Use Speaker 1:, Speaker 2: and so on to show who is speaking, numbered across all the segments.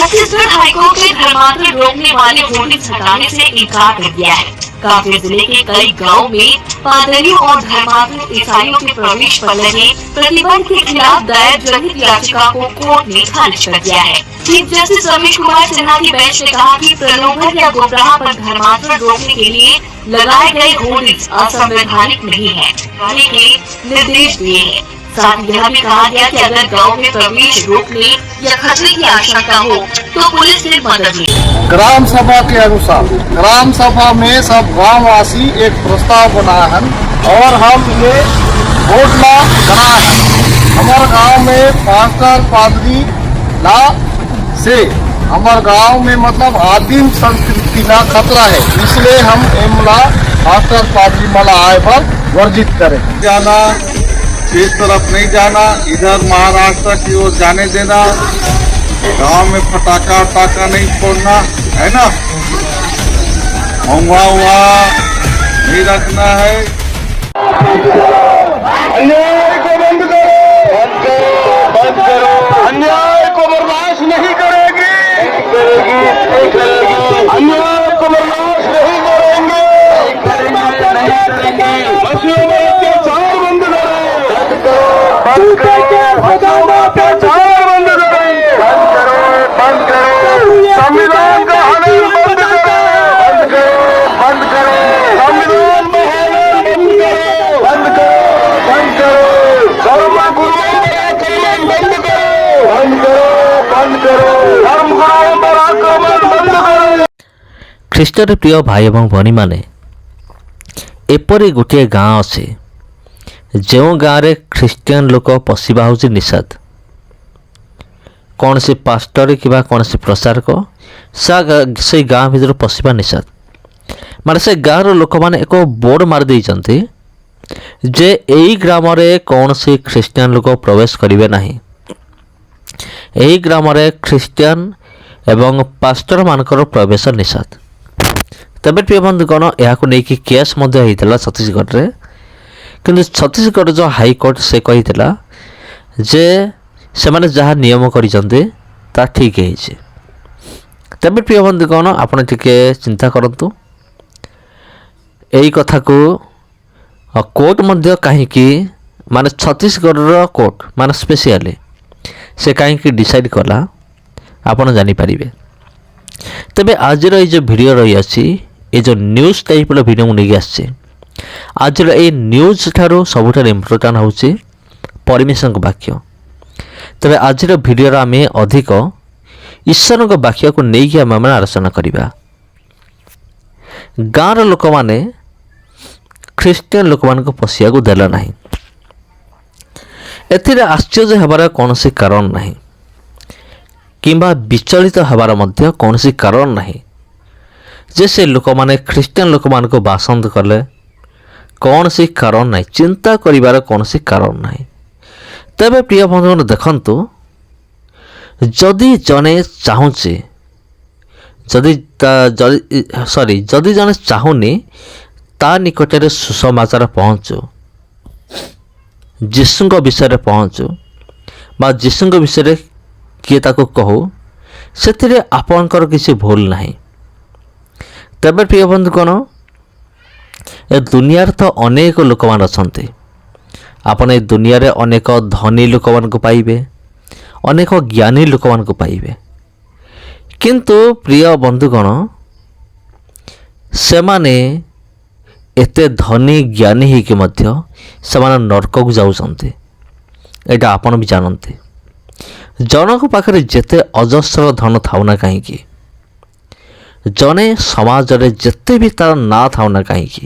Speaker 1: Chhattisgarh high court ने धर्मांतरण रोकने वाले होर्डिंग्स हटाने से इनकार कर दिया है। कांकेर जिले के कई गांवों में पादरियों और धर्मांतरित ईसाइयों के प्रवेश पर लगे प्रतिबंध के खिलाफ दायर जनहित याचिका को कोर्ट ने खारिज कर दिया है। चीफ जस्टिस रमेश कुमार सिन्हा की बेंच ने कहा कि प्रलोभन या गुमराह पर धर्मांतरण रोकने के लिए लगाए गए होर्डिंग्स असंवैधानिक नहीं है, के निर्देश दिए हैं। साथ ही यह भी कहा गया कि अगर गांव में प्रवेश रोकने या खतरे की आशंका हो तो पुलिस से मदद ले।
Speaker 2: ग्राम सभा के अनुसार ग्राम सभा में सब गांववासी एक प्रस्ताव बनाया है और हम ये घोषणा करा है। हमारे गांव में पास्टर पादरी ला से हमारे गांव में मतलब आदिम संस्कृति का खतरा है, इसलिए हम एमला पास्टर पादरी मला आए पर वर्जित करें। जाना इस तरफ नहीं जाना, इधर महाराष्ट्र की ओर जाने देना, गांव में पटाखा वटाखा नहीं फोड़ना है ना, हुआ नहीं रखना है। अन्याय को बंद करो, अन्याय को बर्दाश्त नहीं करेगी, अन्याय को बर्दाश्त नहीं करेंगे। बच्चियों में अत्याचार बंद करो, संविधान का हनन बंद करो, संविधान में हनन बंद करो, धर्म गुरुओं पर आक्रमण बंद करो, धर्म गुरुओं पर आक्रमण बंद करो।
Speaker 3: ଖ୍ରୀଷ୍ଟରେ ପ୍ରିୟ ଭାଇ ଏବଂ ଭଉଣୀମାନେ, ଏପରି ଗୋଟିଏ ଗାଁ ଅଛି ଯେଉଁ ଗାଁରେ ଖ୍ରୀଷ୍ଟିଆନ ଲୋକ ପଶିବା ହେଉଛି ନିଷେଧ। କୌଣସି ପାଷ୍ଟର କିମ୍ବା କୌଣସି ପ୍ରଚାରକ ସେଇ ଗାଁ ଭିତରୁ ପଶିବା ନିଷେଧ। ମାନେ ସେ ଗାଁର ଲୋକମାନେ ଏକ ବୋର୍ଡ଼ ମାରିଦେଇଛନ୍ତି ଯେ ଏହି ଗ୍ରାମରେ କୌଣସି ଖ୍ରୀଷ୍ଟିଆନ ଲୋକ ପ୍ରବେଶ କରିବେ ନାହିଁ। ଏହି ଗ୍ରାମରେ ଖ୍ରୀଷ୍ଟିଆନ ଏବଂ ପାଷ୍ଟରମାନଙ୍କର ପ୍ରବେଶ ନିଷେଧ। ତେବେ ପ୍ରିୟ ବନ୍ଧୁଗଣ, ଏହାକୁ ନେଇକି କେସ୍ ମଧ୍ୟ ହୋଇଥିଲା ଛତିଶଗଡ଼ରେ। କିନ୍ତୁ ଛତିଶଗଡ଼ ଯେଉଁ ହାଇକୋର୍ଟ ସେ କହିଥିଲା ଯେ ସେମାନେ ଯାହା ନିୟମ କରିଛନ୍ତି ତାହା ଠିକ୍ ହେଇଛି। ତେବେ ପ୍ରିୟ ବନ୍ଧୁଗଣ, ଆପଣ ଟିକେ ଚିନ୍ତା କରନ୍ତୁ ଏହି କଥାକୁ କୋର୍ଟ ମଧ୍ୟ କାହିଁକି, ମାନେ ଛତିଶଗଡ଼ର କୋର୍ଟ ମାନେ ସ୍ପେସିଆଲି ସେ କାହିଁକି ଡିସାଇଡ଼୍ କଲା ଆପଣ ଜାଣିପାରିବେ। ତେବେ ଆଜିର ଏଇ ଯେଉଁ ଭିଡ଼ିଓ ରହିଅଛି, ଏ ଯେଉଁ ନ୍ୟୁଜ୍ ଟାଇପ୍ର ଭିଡ଼ିଓ ମୁଁ ନେଇକି ଆସିଛି, ଆଜିର ଏଇ ନ୍ୟୁଜ୍ ଠାରୁ ସବୁଠାରୁ ଇମ୍ପୋର୍ଟାଣ୍ଟ ହେଉଛି ପରମେଶ୍ୱରଙ୍କ ବାକ୍ୟ। ତେବେ ଆଜିର ଭିଡ଼ିଓରେ ଆମେ ଅଧିକ ଈଶ୍ୱରଙ୍କ ବାକ୍ୟକୁ ନେଇକି ଆମେମାନେ ଆଲୋଚନା କରିବା। ଗାଁର ଲୋକମାନେ ଖ୍ରୀଷ୍ଟିଆନ ଲୋକମାନଙ୍କୁ ପଶିବାକୁ ଦେଲେ ନାହିଁ। ଏଥିରେ ଆଶ୍ଚର୍ଯ୍ୟ ହେବାର କୌଣସି କାରଣ ନାହିଁ କିମ୍ବା ବିଚଳିତ ହେବାର ମଧ୍ୟ କୌଣସି କାରଣ ନାହିଁ ଯେ ସେ ଲୋକମାନେ ଖ୍ରୀଷ୍ଟିଆନ ଲୋକମାନଙ୍କୁ ବାସନ୍ଦ କଲେ। କୌଣସି କାରଣ ନାହିଁ, ଚିନ୍ତା କରିବାର କୌଣସି କାରଣ ନାହିଁ। ତେବେ ପ୍ରିୟ ବନ୍ଧୁଗଣ ଦେଖନ୍ତୁ, ଯଦି ଜଣେ ଚାହୁଁଛି, ଯଦି ଜଣେ ଚାହୁଁନି ତା ନିକଟରେ ସୁସମାଚାର ପହଞ୍ଚୁ, ଯୀଶୁଙ୍କ ବିଷୟରେ ପହଞ୍ଚୁ ବା ଯୀଶୁଙ୍କ ବିଷୟରେ କିଏ ତାକୁ କହୁ, ସେଥିରେ ଆପଣଙ୍କର କିଛି ଭୁଲ ନାହିଁ। ତେବେ ପ୍ରିୟ ବନ୍ଧୁଗଣ, ଏ ଦୁନିଆରେ ତ ଅନେକ ଲୋକମାନେ ଅଛନ୍ତି। ଆପଣ ଏ ଦୁନିଆରେ ଅନେକ ଧନୀ ଲୋକମାନଙ୍କୁ ପାଇବେ, ଅନେକ ଜ୍ଞାନୀ ଲୋକମାନଙ୍କୁ ପାଇବେ। କିନ୍ତୁ ପ୍ରିୟ ବନ୍ଧୁଗଣ, ସେମାନେ ଏତେ ଧନୀ ଜ୍ଞାନୀ ହେଇକି ମଧ୍ୟ ସେମାନେ ନର୍କକୁ ଯାଉଛନ୍ତି, ଏଇଟା ଆପଣ ବି ଜାଣନ୍ତି। ଜଣଙ୍କ ପାଖରେ ଯେତେ ଅଜସ୍ର ଧନ ଥାଉ ନା କାହିଁକି, ଜଣେ ସମାଜରେ ଯେତେ ବି ତା'ର ନାଁ ଥାଉ ନା କାହିଁକି,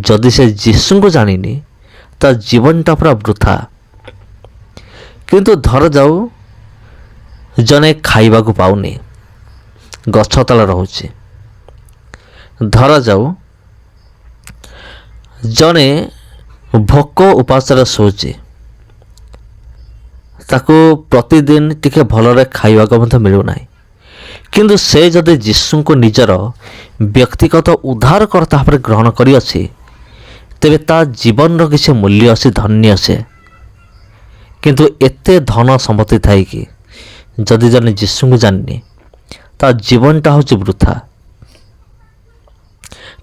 Speaker 3: ଯଦି ସେ ଯୀଶୁଙ୍କୁ ଜାଣିନି ତା ଜୀବନଟା ପୁରା ବୃଥା। କିନ୍ତୁ ଧରାଯାଉ ଜଣେ ଖାଇବାକୁ ପାଉନି, ଗଛ ତଳେ ରହୁଛି। ଧରାଯାଉ ଜଣେ ଭୋକ ଉପାସରେ ଶୋଉଛି, ତାକୁ ପ୍ରତିଦିନ ଟିକେ ଭଲରେ ଖାଇବାକୁ ମଧ୍ୟ ମିଳୁନାହିଁ। କିନ୍ତୁ ସେ ଯଦି ଯୀଶୁଙ୍କୁ ନିଜର ବ୍ୟକ୍ତିଗତ ଉଦ୍ଧାରକର୍ତ୍ତା ଭାବରେ ଗ୍ରହଣ କରିଅଛି, ତେବେ ତା ଜୀବନର କିଛି ମୂଲ୍ୟ ଅଛି, ଧନ୍ୟ ସେ। କିନ୍ତୁ ଏତେ ଧନ ସମ୍ପତ୍ତି ଥାଇକି ଯଦି ଜଣେ ଯୀଶୁଙ୍କୁ ଜାଣିନି, ତା ଜୀବନଟା ହେଉଛି ବୃଥା।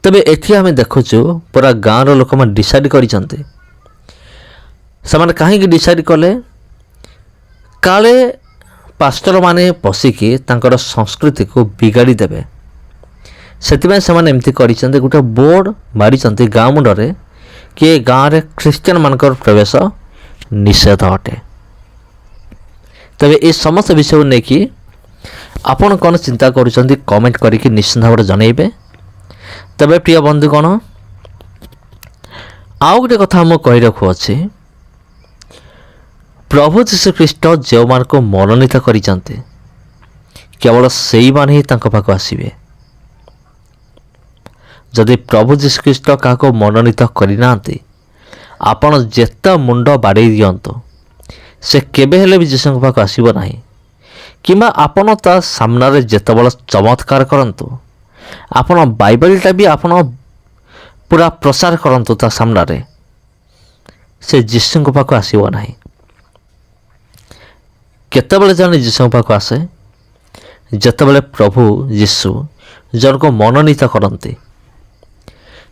Speaker 3: ତେବେ ଏଠି ଆମେ ଦେଖୁଛୁ ପୁରା ଗାଁର ଲୋକମାନେ ଡିସାଇଡ୍ କରିଛନ୍ତି। ସେମାନେ କାହିଁକି ଡିସାଇଡ୍ କଲେ? କାଳେ ପାଷ୍ଟରମାନେ ପଶିକି ତାଙ୍କର ସଂସ୍କୃତିକୁ ବିଗାଡ଼ି ଦେବେ। ସେଥିପାଇଁ ସେମାନେ ଏମିତି କରିଛନ୍ତି, ଗୋଟେ ବୋର୍ଡ଼ ମାରିଛନ୍ତି ଗାଁ ମୁଣ୍ଡରେ କି ଏ ଗାଁରେ ଖ୍ରୀଷ୍ଟିଆନମାନଙ୍କର ପ୍ରବେଶ ନିଷେଧ ଅଟେ। ତେବେ ଏ ସମସ୍ତ ବିଷୟକୁ ନେଇକି ଆପଣ କ'ଣ ଚିନ୍ତା କରୁଛନ୍ତି କମେଣ୍ଟ କରିକି ନିଶ୍ଚିନ୍ତ ଭାବରେ ଜଣାଇବେ। ତେବେ ପ୍ରିୟ ବନ୍ଧୁଗଣ, ଆଉ ଗୋଟେ କଥା ମୁଁ କହି ରଖୁଅଛି, ପ୍ରଭୁ ଯୀଶୁଖ୍ରୀଷ୍ଟ ଯେଉଁମାନଙ୍କୁ ମନୋନୀତ କରିଛନ୍ତି କେବଳ ସେଇମାନେ ହିଁ ତାଙ୍କ ପାଖକୁ ଆସିବେ। ଯଦି ପ୍ରଭୁ ଯୀଶୁଖ୍ରୀଷ୍ଟ କାହାକୁ ମନୋନୀତ କରିନାହାନ୍ତି, ଆପଣ ଯେତେ ମୁଣ୍ଡ ବାଡ଼େଇ ଦିଅନ୍ତୁ ସେ କେବେ ହେଲେ ବି ଯୀଶୁଙ୍କ ପାଖକୁ ଆସିବ ନାହିଁ। କିମ୍ବା ଆପଣ ତା ସାମ୍ନାରେ ଯେତେବେଳେ ଚମତ୍କାର କରନ୍ତୁ, ଆପଣ ବାଇବେଲଟା ବି ଆପଣ ପୁରା ପ୍ରସାର କରନ୍ତୁ ତା ସାମ୍ନାରେ, ସେ ଯୀଶୁଙ୍କ ପାଖକୁ ଆସିବ ନାହିଁ। କେତେବେଳେ ଜଣେ ଯୀଶୁଙ୍କ ପାଖକୁ ଆସେ? ଯେତେବେଳେ ପ୍ରଭୁ ଯୀଶୁ ଜଣକୁ ମନୋନୀତ କରନ୍ତି,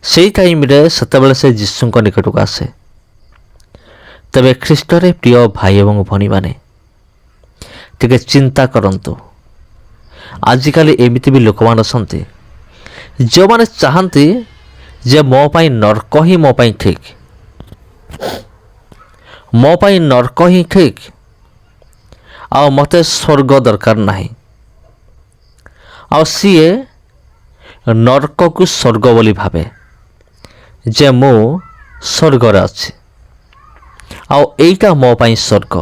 Speaker 3: ସେଇ ଟାଇମ୍ରେ ସେତେବେଳେ ସେ ଯୀଶୁଙ୍କ ନିକଟକୁ ଆସେ। ତେବେ ଖ୍ରୀଷ୍ଟରେ ପ୍ରିୟ ଭାଇ ଏବଂ ଭଉଣୀମାନେ, ଟିକେ ଚିନ୍ତା କରନ୍ତୁ। ଆଜିକାଲି ଏମିତି ବି ଲୋକମାନେ ଅଛନ୍ତି ଯେଉଁମାନେ ଚାହାନ୍ତି ଯେ ମୋ ପାଇଁ ନର୍କ ହିଁ ମୋ ପାଇଁ ଠିକ୍, ମୋ ପାଇଁ ନର୍କ ହିଁ ଠିକ୍, ଆଉ ମୋତେ ସ୍ୱର୍ଗ ଦରକାର ନାହିଁ। ଆଉ ସିଏ ନର୍କକୁ ସ୍ୱର୍ଗ ବୋଲି ଭାବେ ଯେ ମୁଁ ସ୍ୱର୍ଗରେ ଅଛି, ଆଉ ଏଇଟା ମୋ ପାଇଁ ସ୍ୱର୍ଗ।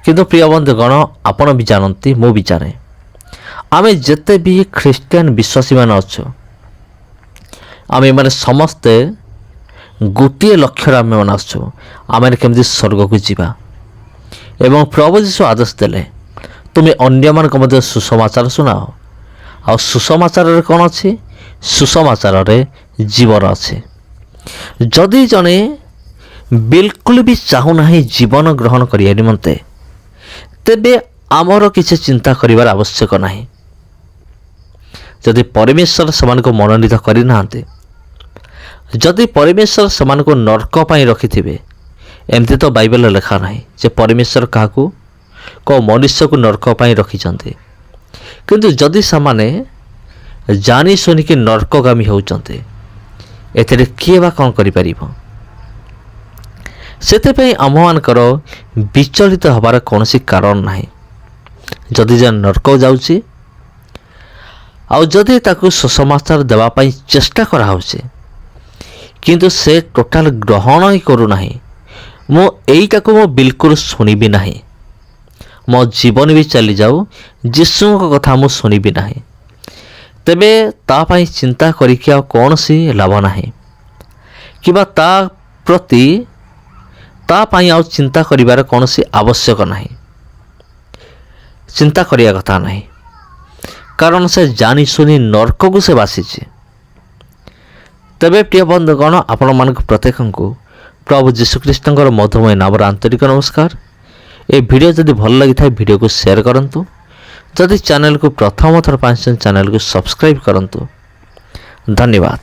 Speaker 3: କିନ୍ତୁ ପ୍ରିୟ ବନ୍ଧୁଗଣ, ଆପଣ ବି ଜାଣନ୍ତି, ମୁଁ ବି ଜାଣେ, ଆମେ ଯେତେ ବି ଖ୍ରୀଷ୍ଟିଆନ ବିଶ୍ୱାସୀମାନେ ଅଛୁ, ଆମେମାନେ ସମସ୍ତେ ଗୋଟିଏ ଲକ୍ଷ୍ୟରେ ଆମେମାନେ ଆସୁଛୁ, ଆମେ କେମିତି ସ୍ୱର୍ଗକୁ ଯିବା। ଏବଂ ପ୍ରଭୁ ଯୀଶୁ ଆଦେଶ ଦେଲେ, ତୁମେ ଅନ୍ୟମାନଙ୍କ ମଧ୍ୟ ସୁସମାଚାର ଶୁଣାଅ। ଆଉ ସୁସମାଚାରରେ କ'ଣ ଅଛି? ସୁସମାଚାରରେ ଜୀବନ ଅଛି। ଯଦି ଜଣେ ବିଲକୁଲ ବି ଚାହୁଁନାହିଁ ଜୀବନ ଗ୍ରହଣ କରିବା ନିମନ୍ତେ, ତେବେ ଆମର କିଛି ଚିନ୍ତା କରିବାର ଆବଶ୍ୟକ ନାହିଁ। ଯଦି ପରମେଶ୍ୱର ସେମାନଙ୍କୁ ମନୋନୀତ କରିନାହାନ୍ତି, ଯଦି ପରମେଶ୍ୱର ସେମାନଙ୍କୁ ନର୍କ ପାଇଁ ରଖିଥିବେ, ଏମିତି ତ ବାଇବେଲରେ ଲେଖା ନାହିଁ ଯେ ପରମେଶ୍ୱର କାହାକୁ କେଉଁ ମନୁଷ୍ୟକୁ ନର୍କ ପାଇଁ ରଖିଛନ୍ତି। କିନ୍ତୁ ଯଦି ସେମାନେ ଜାଣି ଶୁଣିକି ନର୍କଗାମୀ ହେଉଛନ୍ତି, ଏଥିରେ କିଏ ବା କ'ଣ କରିପାରିବ? ସେଥିପାଇଁ ଆମମାନଙ୍କର ବିଚଳିତ ହେବାର କୌଣସି କାରଣ ନାହିଁ। ଯଦି ଯେ ନର୍କ ଯାଉଛି, ଆଉ ଯଦି ତାକୁ ସୁସମାଚାର ଦେବା ପାଇଁ ଚେଷ୍ଟା କରାହେଉଛି, କିନ୍ତୁ ସେ ଟୋଟାଲ ଗ୍ରହଣ ହିଁ କରୁନାହିଁ, ମୁଁ ଏଇଟାକୁ ମୁଁ ବିଲକୁଲ ଶୁଣିବି ନାହିଁ, ମୋ ଜୀବନ ବି ଚାଲିଯାଉ, ଯୀଶୁଙ୍କ କଥା ମୁଁ ଶୁଣିବି ନାହିଁ, ତେବେ ତା ପାଇଁ ଚିନ୍ତା କରିକି ଆଉ କୌଣସି ଲାଭ ନାହିଁ। କିମ୍ବା ତା ପାଇଁ ଆଉ ଚିନ୍ତା କରିବାର କୌଣସି ଆବଶ୍ୟକ ନାହିଁ, ଚିନ୍ତା କରିବା କଥା ନାହିଁ। କାରଣ ସେ ଜାଣି ଶୁଣି ନର୍କକୁ ସେ ବାସିଛି। ତେବେ ପ୍ରିୟ ବନ୍ଧୁଗଣ, ଆପଣମାନଙ୍କୁ ପ୍ରତ୍ୟେକଙ୍କୁ ପ୍ରଭୁ ଯୀଶୁଖ୍ରୀଷ୍ଟଙ୍କର ମଧୁମୟ ନାମରେ ଆନ୍ତରିକ ନମସ୍କାର। ଏ ଭିଡ଼ିଓ ଯଦି ଭଲ ଲାଗିଥାଏ ଭିଡ଼ିଓକୁ ସେୟାର କରନ୍ତୁ। ଯଦି ଚ୍ୟାନେଲକୁ ପ୍ରଥମ ଥର ପାଇଁ ଚ୍ୟାନେଲକୁ ସବସ୍କ୍ରାଇବ୍ କରନ୍ତୁ। ଧନ୍ୟବାଦ।